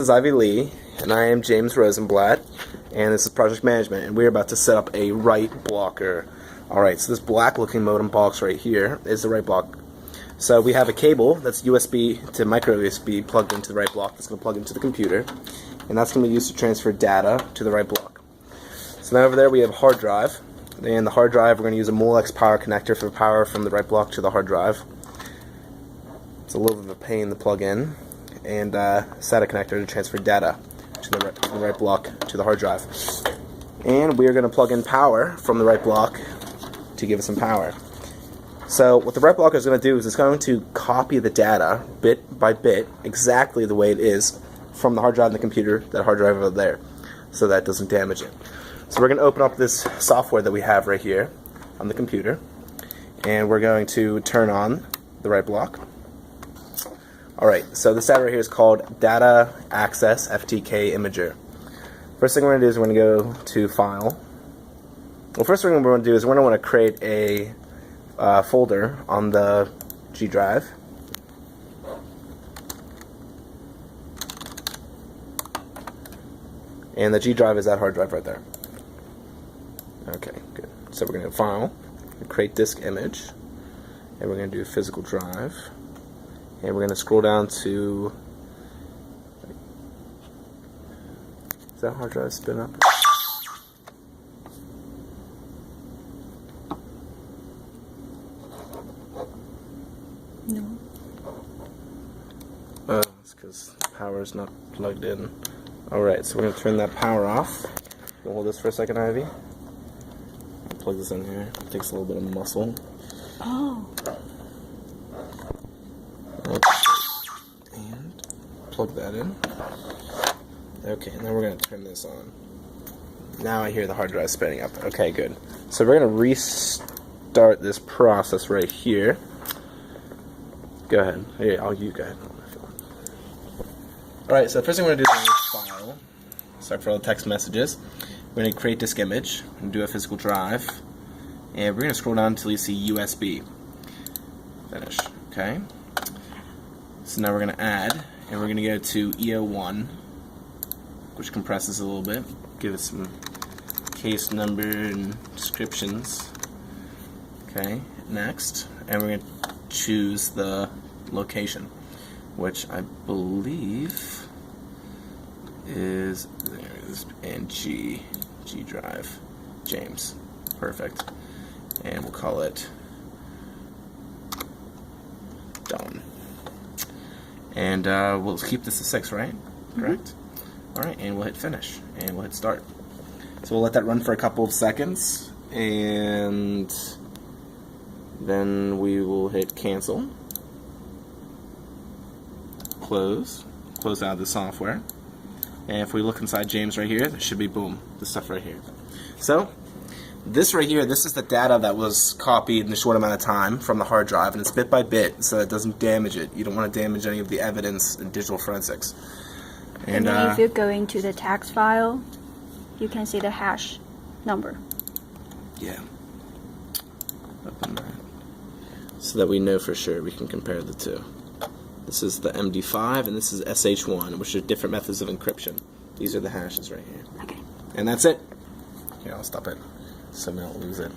is Ivy Lee, and I am James Rosenblatt, and this is Project Management, and we're about to set up a write blocker. Alright, so this black looking modem box right here is the write block. So we have a cable that's USB to micro USB plugged into the write block that's going to plug into the computer, and that's going to be used to transfer data to the write block. So now over there we have a hard drive, and the hard drive we're going to use a Molex power connector for power from the write block to the hard drive. It's a little bit of a pain to plug in, and SATA connector to transfer data to the write block to the hard drive. And we are going to plug in power from the write block to give it some power. So what the write block is going to do is it's going to copy the data bit by bit exactly the way it is from the hard drive in the computer, that hard drive over there, so that it doesn't damage it. So we're going to open up this software that we have right here on the computer, and we're going to turn on the write block. Alright, so this data right here is called Data Access FTK Imager. First thing we're going to do is we're going to go to File. Well, first thing we're going to do is we're going to want to create a folder on the G drive. And the G drive is that hard drive right there. Okay, good. So we're going to File, create disk image, and we're going to do physical drive. And we're going to scroll down to, is that hard drive spin up? No. It's because the power is not plugged in. Alright, so we're going to turn that power off. We'll hold this for a second, Ivy. I'll plug this in here. It takes a little bit of muscle. Oh. And plug that in. Okay, and then we're going to turn this on. Now I hear the hard drive spinning up. Okay, good. So we're going to restart this process right here. Go ahead. Here, you go ahead. Alright, so the first thing we're going to do is File. Sorry for all the text messages. We're going to create disk image and do a physical drive. And we're going to scroll down until you see USB. Finish. Okay. So now we're going to add, and we're going to go to EO1, which compresses a little bit, give it some case number and descriptions. Okay, next, and we're going to choose the location, which I believe is and G drive, James, perfect, and we'll call it done. And we'll keep this to 6, right? Correct? Alright, and we'll hit finish, and we'll hit start. So we'll let that run for a couple of seconds, and then we will hit cancel, close out of the software, and if we look inside James right here, there should be, boom, this stuff right here. So this right here, this is the data that was copied in a short amount of time from the hard drive, and it's bit by bit, so it doesn't damage it. You don't want to damage any of the evidence in digital forensics. And then if you go into the text file, you can see the hash number. Yeah. Open that. So that we know for sure, we can compare the two. This is the MD5, and this is SH1, which are different methods of encryption. These are the hashes right here. Okay. And that's it. Here, I'll stop it so we don't lose it.